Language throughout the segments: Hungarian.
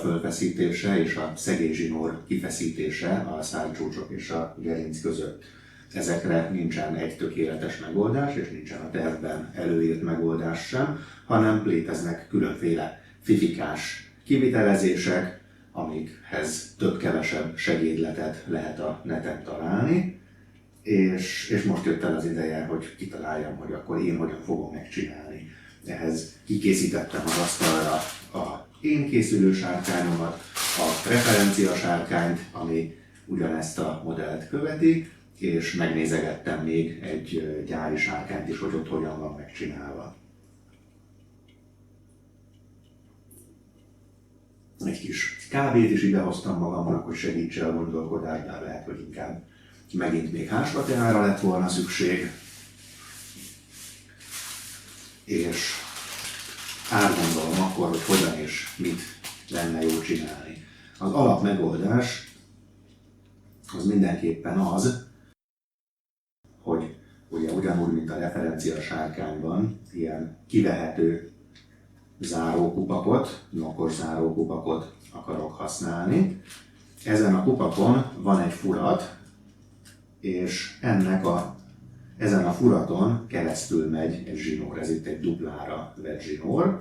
fölfeszítése és a szegélyzsinór kifeszítése a szárnycsúcsok és a gerinc között. Ezekre nincsen egy tökéletes megoldás, és nincsen a tervben előírt megoldás sem, hanem léteznek különféle fifikás kivitelezések, amikhez több-kevesebb segédletet lehet a neten találni, és most jött el az ideje, hogy kitaláljam, hogy akkor én hogyan fogom megcsinálni. Ehhez kikészítettem az asztalra a én készülő sárkányomat, a referencia sárkányt, ami ugyanezt a modellt követi, és megnézegettem még egy gyári sárkányt is, hogy ott hogyan van megcsinálva. Egy kis kávét is idehoztam magamnak, hogy segítse a gondolkodást, de lehet, hogy inkább megint még házsvateára lett volna szükség. És átgondolom akkor, hogy hogyan és mit lenne jó csinálni. Az alapmegoldás az mindenképpen az, hogy ugye ugyanúgy, mint a referencia sárkányban, ilyen kivehető zárókupakot, nokos zárókupakot akarok használni. Ezen a kupakon van egy furat, és ezen a furaton keresztül megy egy zsinór, ez itt egy duplára vett zsinór.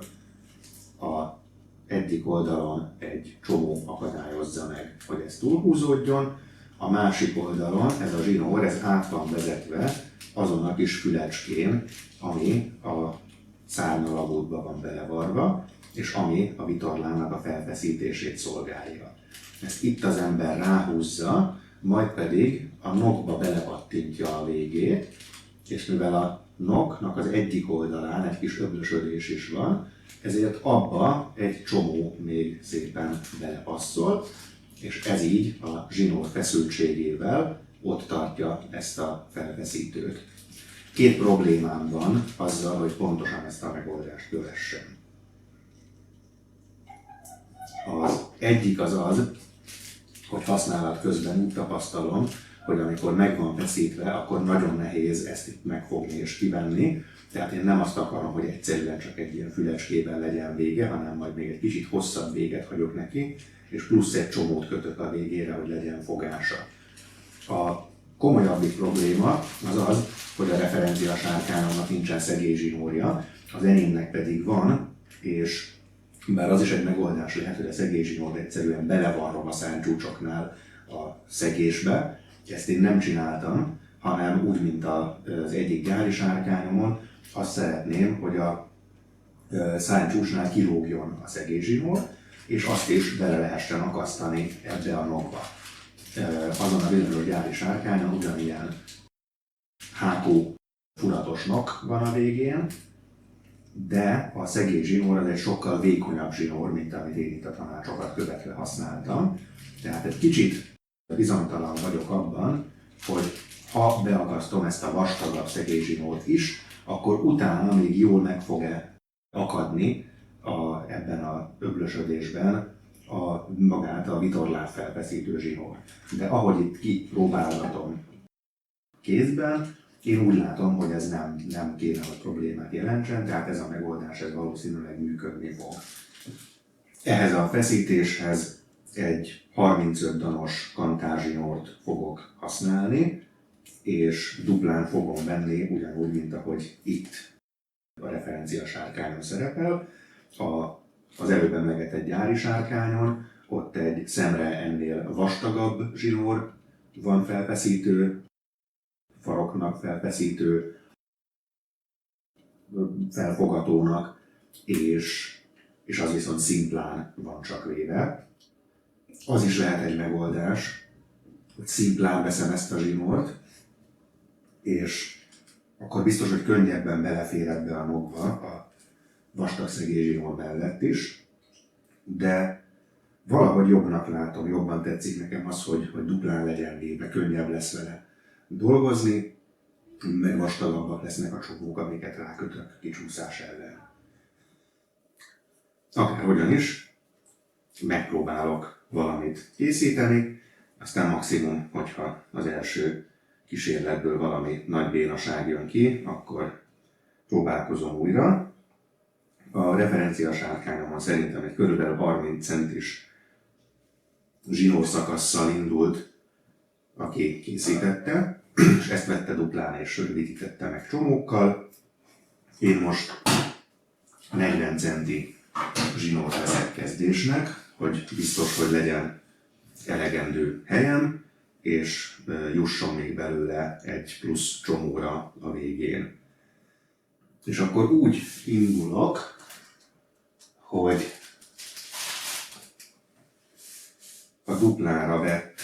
A egyik oldalon egy csomó akadályozza meg, hogy ez túlhúzódjon, a másik oldalon ez a zsinór, ez át van vezetve azon a kis fülecskén, ami a szárnyalagútba van belevarva, és ami a vitorlának a felfeszítését szolgálja. Ezt itt az ember ráhúzza, majd pedig a nokba belepattintja a végét, és mivel a noknak az egyik oldalán egy kis öblösödés is van, ezért abba egy csomó még szépen belepasszol, és ez így a zsinór feszültségével ott tartja ezt a felfeszítőt. Két problémám van azzal, hogy pontosan ezt a megoldást kövessem. Az egyik az, hogy használat közben úgy tapasztalom, hogy amikor meg van feszítve, akkor nagyon nehéz ezt itt megfogni és kivenni. Tehát én nem azt akarom, hogy egyszerűen csak egy ilyen fülecskében legyen vége, hanem majd még egy kicsit hosszabb véget hagyok neki, és plusz egy csomót kötök a végére, hogy legyen fogása. A komolyabbik probléma az, hogy a referencia sárkányomnak nincsen szegélyzsinórja, az enyémnek pedig van, és bár az is egy megoldás lehet, hogy a szegélyzsinór egyszerűen belevarrom a szárnycsúcsoknál a szegésbe. Ezt én nem csináltam, hanem úgy, mint az egyik gyári sárkányomon, azt szeretném, hogy a szárnycsúcsnál kilógjon a szegélyzsinór, és azt is bele lehessen akasztani ebbe a nokba. Azon a bizonyos gyári sárkányon ugyanilyen hákó furatos nok van a végén, de a szegélyzsinór az egy sokkal vékonyabb zsinór, mint amit én itt a tanácsokat követve használtam. Tehát egy kicsit bizonytalan vagyok abban, hogy ha beakasztom ezt a vastagabb szegélyzsinórt is, akkor utána még jól meg fog-e akadni ebben a öblösödésben magát a vitorlát felfeszítő zsinór. De ahogy itt kipróbálgatom kézben, én úgy látom, hogy ez nem kéne, hogy problémát jelentsen, tehát ez a megoldás ez valószínűleg működni fog. Ehhez a feszítéshez egy 35 danos kantárzsinórt fogok használni, és duplán fogom venni, ugyanúgy, mint ahogy itt a referencia sárkányon szerepel. Az előbb emlegetett gyári sárkányon ott egy szemre ennél vastagabb zsinór van felfeszítő, faroknak felfeszítő, felfogatónak, és az viszont szimplán van csak véve. Az is lehet egy megoldás, hogy szimplán veszem ezt a zsinórt, és akkor biztos, hogy könnyebben belefér ebbe a nokba a vastag szegélyzsinór mellett is, de valahogy jobbnak látom, jobban tetszik nekem az, hogy duplán legyen véve, könnyebb lesz vele dolgozni, meg vastagabbak lesznek a csomók, amiket rákötök kicsúszás ellen. Akárhogyan is, megpróbálok valamit készíteni, aztán maximum, hogyha az első kísérletből valami nagy bénaság jön ki, akkor próbálkozom újra. A referencia sárkányomon szerintem egy körülbelül 30 centis zsinórszakasszal indult, aki készítette, és ezt vette duplán és rövidítette meg csomókkal. Én most 40 centi zsinórt veszek kezdésnek, hogy biztos, hogy legyen elegendő helyem, és jusson még belőle egy plusz csomóra a végén. És akkor úgy indulok, hogy a duplára vett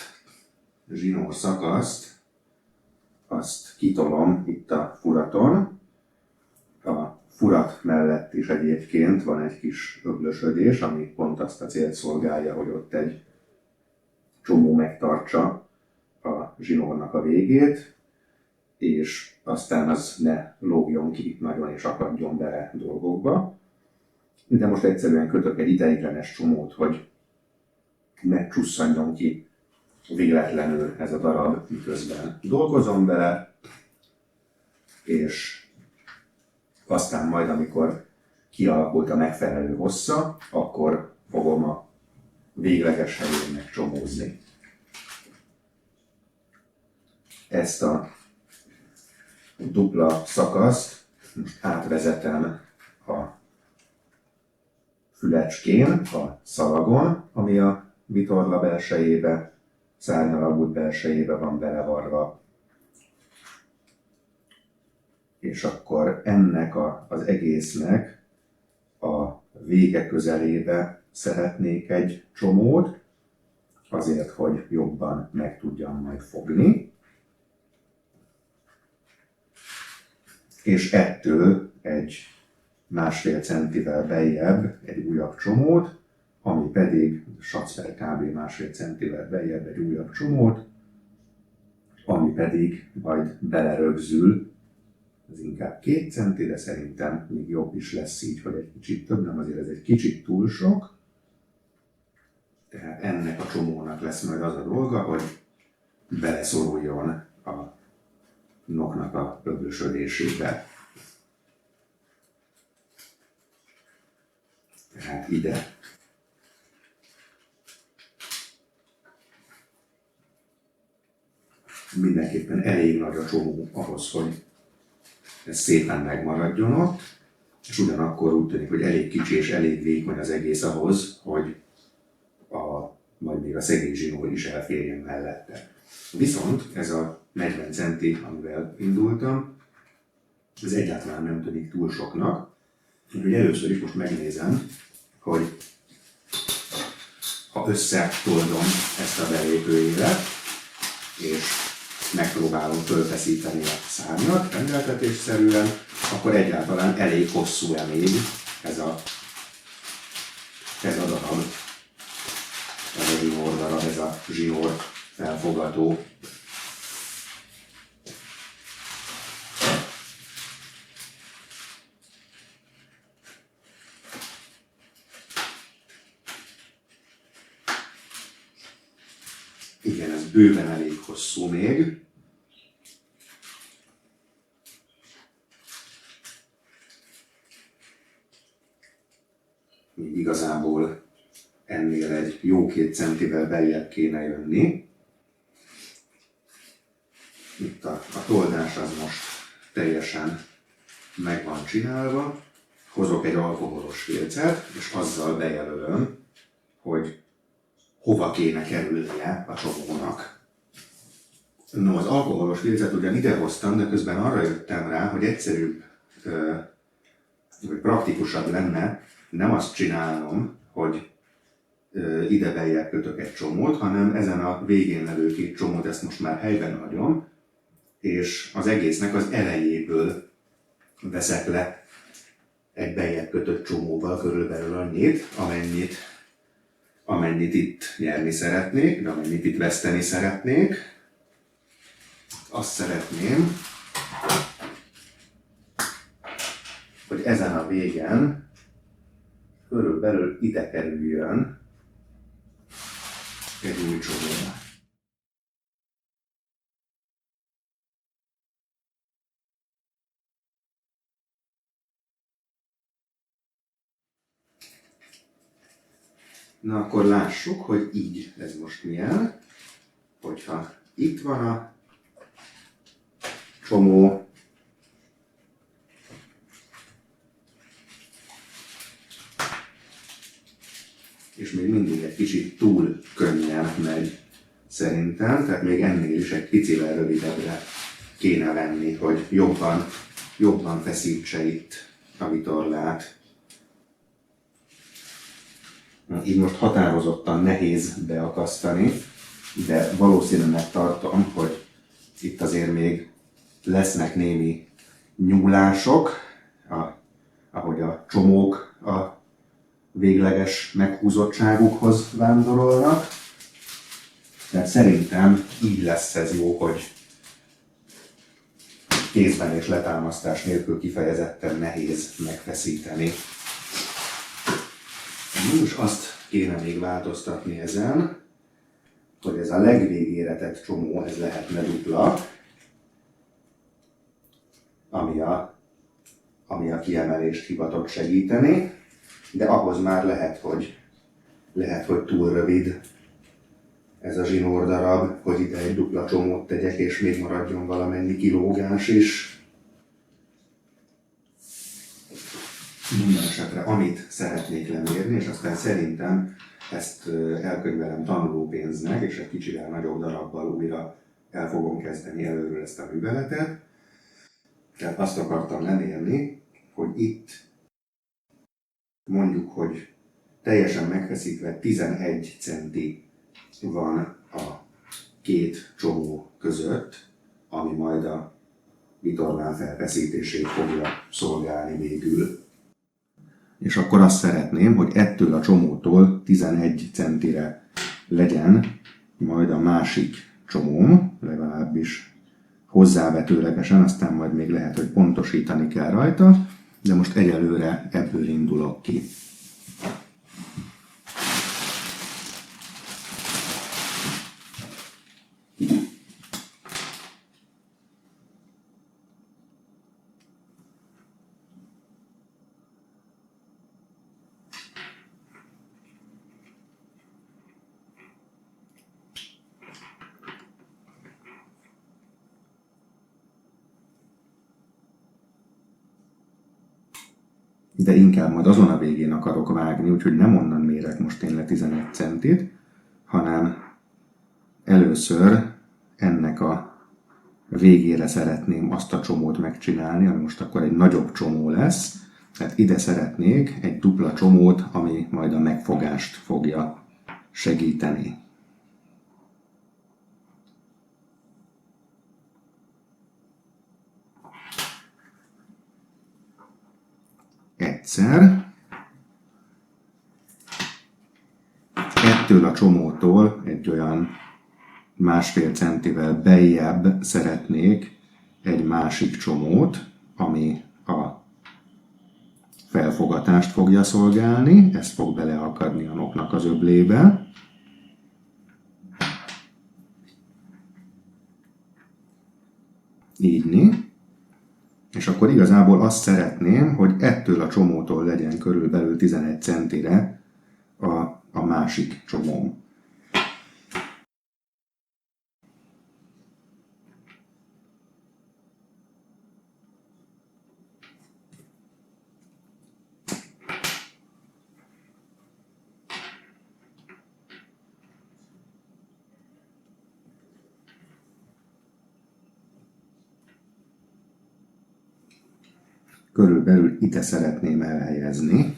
zsinór szakaszt, azt kitolom itt a furaton. A furat mellett is egyébként van egy kis öblösödés, ami pont azt a célt szolgálja, hogy ott egy csomó megtartsa a zsinórnak a végét, és aztán az ne lógjon ki nagyon és akadjon bele dolgokba. De most egyszerűen kötök egy ideiglenes csomót, hogy ne csusszanjon ki véletlenül ez a darab, miközben dolgozom vele, és aztán majd, amikor kialakult a megfelelő hossza, akkor fogom a végleges helyén megcsomózni. Ezt a dupla szakaszt most átvezetem a fülecskén, a szalagon, ami a vitorla belsejébe, szárnyalagút belsejébe van belevarva. És akkor ennek az egésznek a vége közelébe szeretnék egy csomót, azért, hogy jobban meg tudjam majd fogni. És ettől egy 1,5 centivel beljebb egy újabb csomót, ami pedig sacfer kb. 1,5 centivel beljebb egy újabb csomót, ami pedig majd belerögzül, ez inkább 2 centi, de szerintem még jobb is lesz így, hogy egy kicsit több, nem azért ez egy kicsit túl sok. Tehát ennek a csomónak lesz majd az a dolga, hogy beleszoruljon a noknak a öblösödésébe. Tehát ide. Mindenképpen elég nagy a csomó ahhoz, hogy ez szépen megmaradjon ott, és ugyanakkor úgy tűnik, hogy elég kicsi és elég vékony az egész ahhoz, hogy majd még a szegény zsinór is elférjen mellette. Viszont ez a 40 centi, amivel indultam, ez egyáltalán nem tűnik túl soknak. Úgyhogy először is most megnézem, hogy ha összetoldom ezt a belépőjével, és megpróbálom fölfeszíteni a szárnyat rendeltetésszerűen, akkor egyáltalán elég hosszú-e még ez a darab, ez a zsinór darab, ez a zsinór felfogató. Igen, ez bőven elég hosszú még. Még igazából ennél egy jó 2 centivel beljebb kéne jönni. Itt a toldás az most teljesen meg van csinálva. Hozok egy alkoholos filcet, és azzal bejelölöm, hogy hova kéne kerülnie a csomónak. No, az alkoholos filcet ugyan idehoztam, de közben arra jöttem rá, hogy egyszerűbb, vagy praktikusabb lenne nem azt csinálnom, hogy ide beljebb kötök egy csomót, hanem ezen a végén levő 2 csomót, ezt most már helyben hagyom, és az egésznek az elejéből veszek le egy beljebb kötött csomóval körülbelül annyit, amennyit itt nyerni szeretnék, de amennyit itt veszteni szeretnék. Azt szeretném, hogy ezen a végen körülbelül ide kerüljön egy új csomó. Na akkor lássuk, hogy így ez most milyen. Hogyha itt van a csomó, és még mindig egy kicsit túl könnyen megy szerintem, tehát még ennél is egy picivel rövidebbre kéne venni, hogy jobban feszítse itt a vitorlát. Így most határozottan nehéz beakasztani, de valószínűleg tartom, hogy itt azért még lesznek némi nyúlások, ahogy a csomók a végleges meghúzottságukhoz vándorolnak. Tehát szerintem így lesz ez jó, hogy kézben és letámasztás nélkül kifejezetten nehéz megfeszíteni. Most azt kéne még változtatni ezen, hogy ez a legvégére tett csomó, ez lehetne dupla, ami a kiemelést hivatott segíteni, de ahhoz már lehet, hogy túl rövid ez a zsinór darab, hogy ide egy dupla csomót tegyek, és még maradjon valamennyi kilógás is. Minden esetre, amit szeretnék lemérni, és aztán szerintem ezt elkönyvelem tanulópénznek, és egy kicsivel nagyobb darabbal újra el fogom kezdeni előről ezt a műveletet. Tehát azt akartam lemérni, hogy itt mondjuk, hogy teljesen megfeszítve 11 centi van a két csomó között, ami majd a vitorlán felfeszítését fogja szolgálni végül. És akkor azt szeretném, hogy ettől a csomótól 11 centire legyen majd a másik csomóm, legalábbis hozzávetőlegesen, aztán majd még lehet, hogy pontosítani kell rajta, de most egyelőre ebből indulok ki. De inkább majd azon a végén akarok vágni, úgyhogy nem onnan mérek most én le 11 centit, hanem először ennek a végére szeretném azt a csomót megcsinálni, ami most akkor egy nagyobb csomó lesz. Tehát ide szeretnék egy dupla csomót, ami majd a megfogást fogja segíteni. Egyszer. Ettől a csomótól egy olyan 1,5 centivel beljebb szeretnék egy másik csomót, ami a felfogatást fogja szolgálni, ez fog beleakadni a noknak az öblébe. Ígyni. És akkor igazából azt szeretném, hogy ettől a csomótól legyen körülbelül 11 centire a másik csomóm. Körülbelül ide szeretném elhelyezni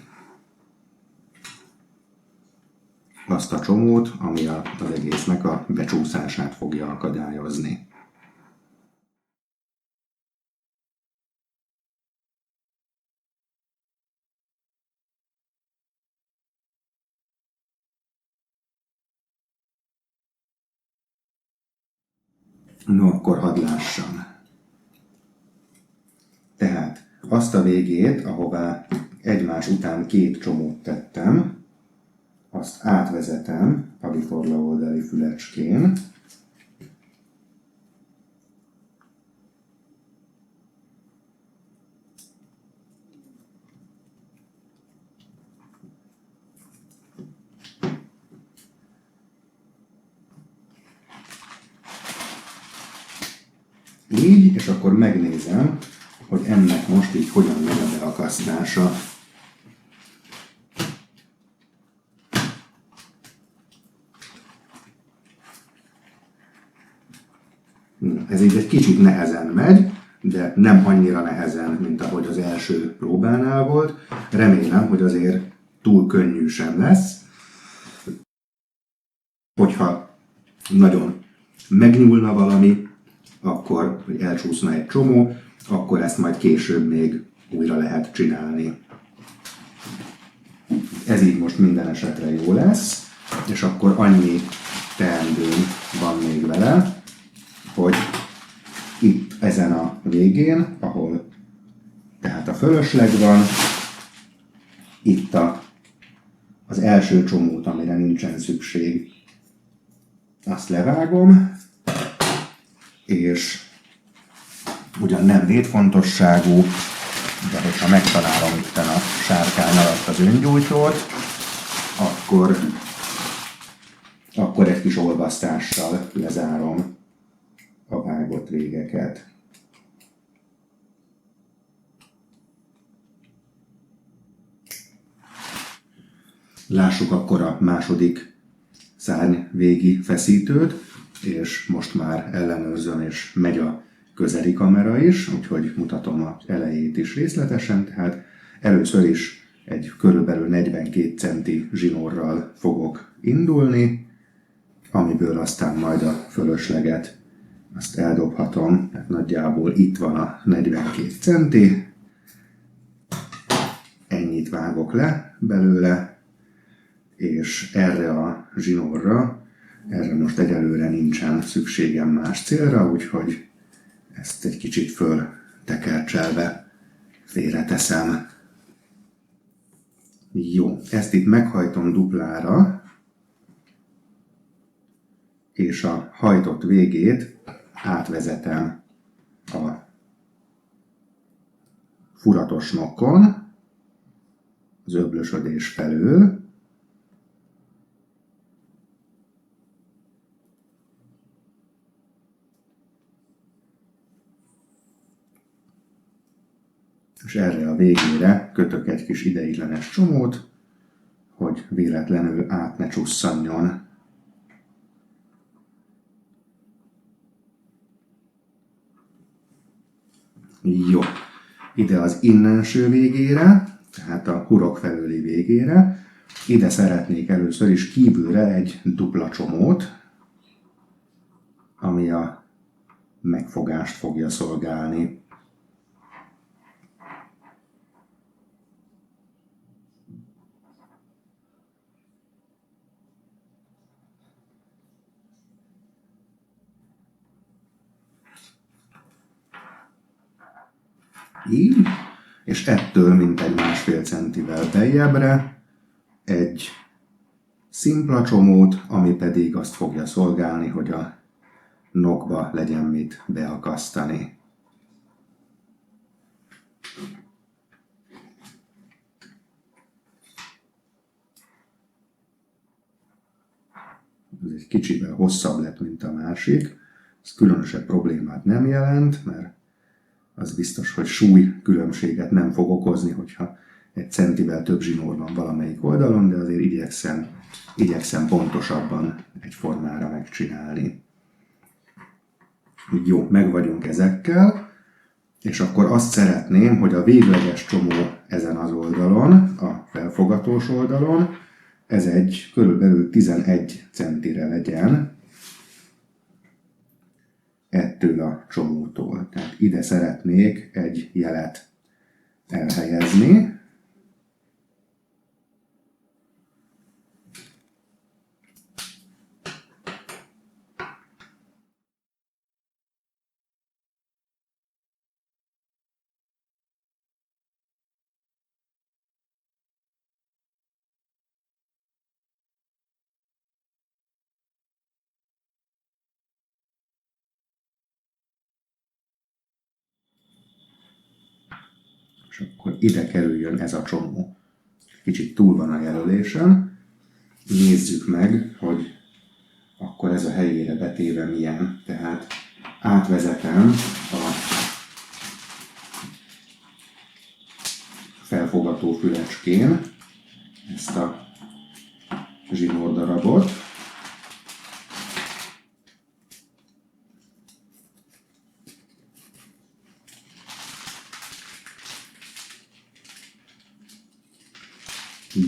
azt a csomót, ami az egésznek a becsúszását fogja akadályozni. No, akkor hadd lássam. Tehát azt a végét, ahová egymás után 2 csomót tettem, azt átvezetem a vitorla oldali fülecskén, így, és akkor megnézem, hogy ennek most így hogyan megy a beakasztása. Ez így egy kicsit nehezen megy, de nem annyira nehezen, mint ahogy az első próbánál volt. Remélem, hogy azért túl könnyű sem lesz. Hogyha nagyon megnyúlna valami, akkor vagy elcsúszna egy csomó, akkor ezt majd később még újra lehet csinálni. Ez így most minden esetre jó lesz, és akkor annyi teendőm van még vele, hogy itt ezen a végén, ahol tehát a fölösleg van, itt az első csomót, amire nincsen szükség, azt levágom, és ugyan nem létfontosságú, de hogyha megtalálom itt a sárkány alatt az öngyújtót, akkor egy kis olvasztással lezárom a vágott végeket. Lássuk akkor a második szárny végi feszítőt, és most már ellenőrzöm, és megy a közeli kamera is, úgyhogy mutatom az elejét is részletesen, tehát először is egy körülbelül 42 centi zsinórral fogok indulni, amiből aztán majd a fölösleget azt eldobhatom, tehát nagyjából itt van a 42 centi, ennyit vágok le belőle, és erre a zsinórra, erre most egyelőre nincsen szükségem más célra, úgyhogy ezt egy kicsit föltekercselve félreteszem. Jó, ezt itt meghajtom duplára, és a hajtott végét átvezetem a furatos nokkon, az öblösödés felől, és erre a végére kötök egy kis ideiglenes csomót, hogy véletlenül át ne csusszanjon. Jó, ide az innenső végére, tehát a hurok felőli végére, ide szeretnék először is kívülre egy dupla csomót, ami a megfogást fogja szolgálni. Így, és ettől mintegy 1,5 centivel beljebbre egy szimpla csomót, ami pedig azt fogja szolgálni, hogy a nokba legyen mit beakasztani. Ez egy kicsivel hosszabb lett, mint a másik. Ez különösebb problémát nem jelent, mert az biztos, hogy súly különbséget nem fog okozni, hogyha egy centivel több zsinór van valamelyik oldalon, de azért igyekszem pontosabban egyformára megcsinálni. Jó, meg vagyunk ezekkel, és akkor azt szeretném, hogy a végleges csomó ezen az oldalon, a felfogatós oldalon, ez egy körülbelül 11 centire legyen ettől a csomótól. Tehát ide szeretnék egy jelet elhelyezni. És akkor ide kerüljön ez a csomó. Kicsit túl van a jelölésen. Nézzük meg, hogy akkor ez a helyére betéve milyen. Tehát átvezetem a felfogató fülecskén ezt a zsinórdarabot.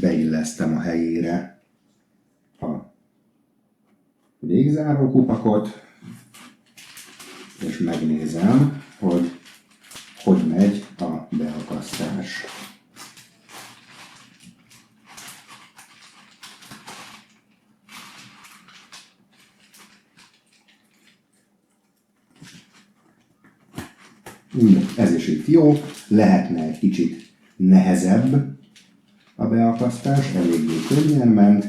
Beillesztem a helyére a végzáró kupakot, és megnézem, hogy megy a beakasztás. Ez is itt jó, lehetne egy kicsit nehezebb a beakasztás, eléggé könnyen ment,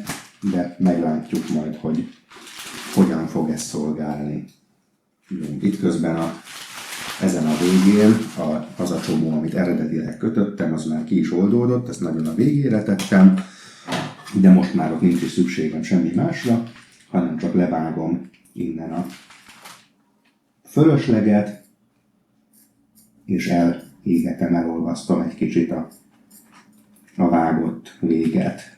de meglátjuk majd, hogy hogyan fog ez szolgálni. Itt közben ezen a végén az a csomó, amit eredetileg kötöttem, az már ki is oldódott, ezt nagyon a végére tettem, de most már ott nincs is szükségem semmi másra, hanem csak levágom innen a fölösleget, és elégetem, elolvasztom egy kicsit a vágott véget.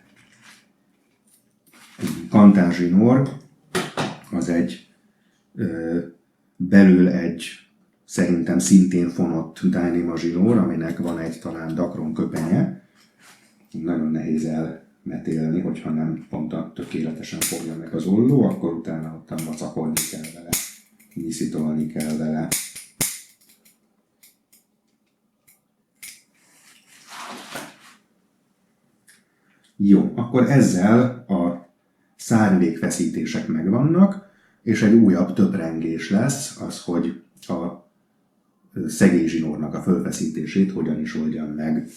Egy kantázsinór az belül egy szerintem szintén fonott Dyneema zsinór, aminek van egy talán dakron köpenye. Nagyon nehéz elmetélni, hogyha nem pont tökéletesen fogja meg az olló, akkor utána ottan vacakolni kell vele, nyiszítolni kell vele. Jó, akkor ezzel a szárnyvékfeszítések megvannak, és egy újabb töprengés lesz az, hogy a szegélyzsinórnak a fölfeszítését hogyan is oldjam meg.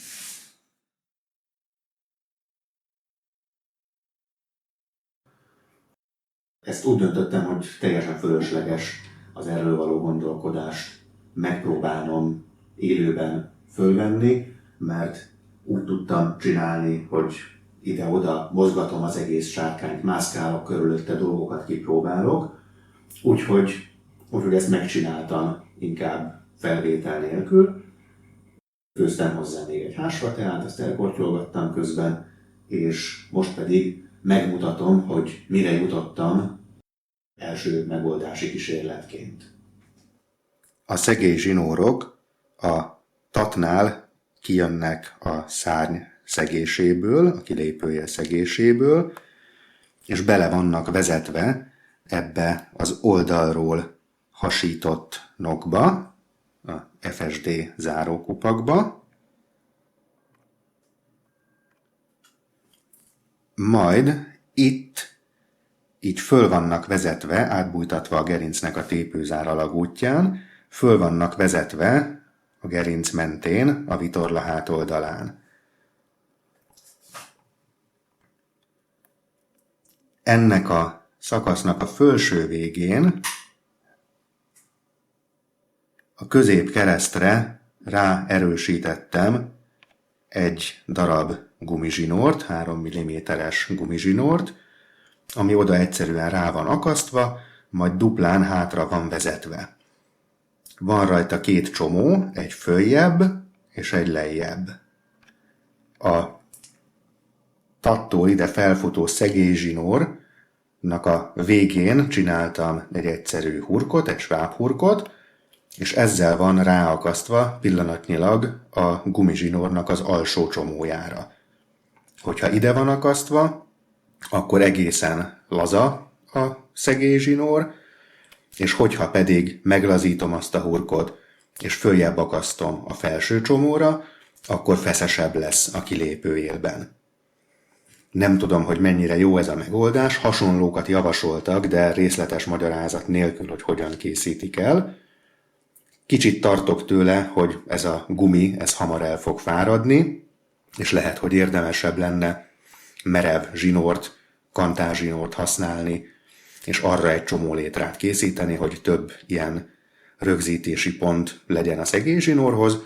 Ezt úgy döntöttem, hogy teljesen fölösleges az erről való gondolkodást megpróbálnom élőben fölvenni, mert úgy tudtam csinálni, hogy ide-oda mozgatom az egész sárkányt, mászkálok körülötte, dolgokat kipróbálok, úgyhogy ezt megcsináltam inkább felvétel nélkül. Főztem hozzá még egy házsfateát, azt elkortyolgattam közben, és most pedig megmutatom, hogy mire jutottam első megoldási kísérletként. A szegélyzsinórok a tatnál kijönnek a szárny szegéséből, a kilépője szegéséből, és bele vannak vezetve ebbe az oldalról hasított nokba, a FSD zárókupakba, majd itt így föl vannak vezetve, átbújtatva a gerincnek a tépőzár alagútján, föl vannak vezetve a gerinc mentén, a vitorla hátoldalán. Ennek a szakasznak a felső végén a középkeresztre ráerősítettem egy darab gumizsinort, 3 mm-es gumizsinort, ami oda egyszerűen rá van akasztva, majd duplán hátra van vezetve. Van rajta 2 csomó, egy följebb és egy lejjebb. A tattól ide felfutó szegélyzsinórnak a végén csináltam egy egyszerű hurkot, egy svábhurkot, és ezzel van ráakasztva pillanatnyilag a gumizsinórnak az alsó csomójára. Hogyha ide van akasztva, akkor egészen laza a szegélyzsinór, és hogyha pedig meglazítom azt a hurkot, és följebb akasztom a felső csomóra, akkor feszesebb lesz a kilépőélben. Nem tudom, hogy mennyire jó ez a megoldás, hasonlókat javasoltak, de részletes magyarázat nélkül, hogy hogyan készítik el. Kicsit tartok tőle, hogy ez a gumi, ez hamar el fog fáradni, és lehet, hogy érdemesebb lenne merev zsinort, kantázsinort használni, és arra egy csomó létrát készíteni, hogy több ilyen rögzítési pont legyen a szegélyzsinórhoz.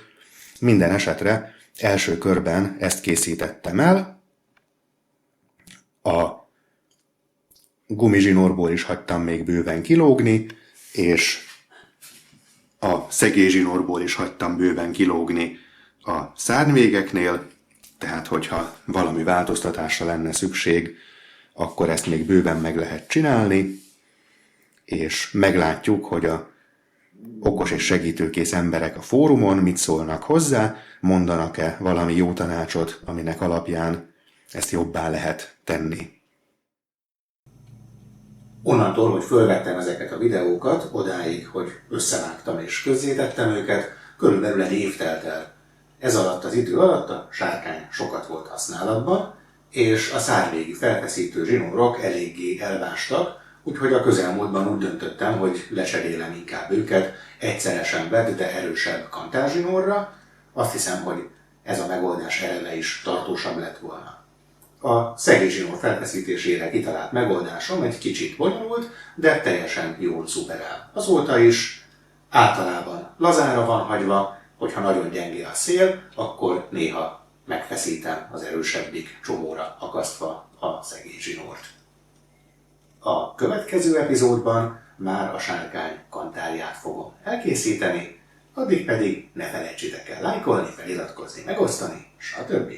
Minden esetre első körben ezt készítettem el. A gumizsinórból is hagytam még bőven kilógni, és A szegélyzsinórból is hagytam bőven kilógni a szárnyvégeknél, tehát hogyha valami változtatásra lenne szükség, akkor ezt még bőven meg lehet csinálni, és meglátjuk, hogy a okos és segítőkész emberek a fórumon mit szólnak hozzá, mondanak-e valami jó tanácsot, aminek alapján ezt jobbá lehet tenni. Onnantól, hogy fölvettem ezeket a videókat, odáig, hogy összevágtam és közzétettem őket, körülbelül egy év telt el. Ez alatt az idő alatt a sárkány sokat volt használatban, és a szárnyvégi felfeszítő zsinórok eléggé elvástak, úgyhogy a közelmúltban úgy döntöttem, hogy lecserélem inkább őket egyszeresen vett, de erősebb kantárzsinórra. Azt hiszem, hogy ez a megoldás eleve is tartósabb lett volna. A szegélyzsinór felfeszítésére kitalált megoldásom egy kicsit bonyolult, de teljesen jól szuperál. Azóta is általában lazára van hagyva, hogyha nagyon gyengé a szél, akkor néha megfeszítem az erősebbik csomóra akasztva a szegélyzsinórt. A következő epizódban már a sárkány kantárját fogom elkészíteni, addig pedig ne felejtsétek el lájkolni, feliratkozni, megosztani, stb.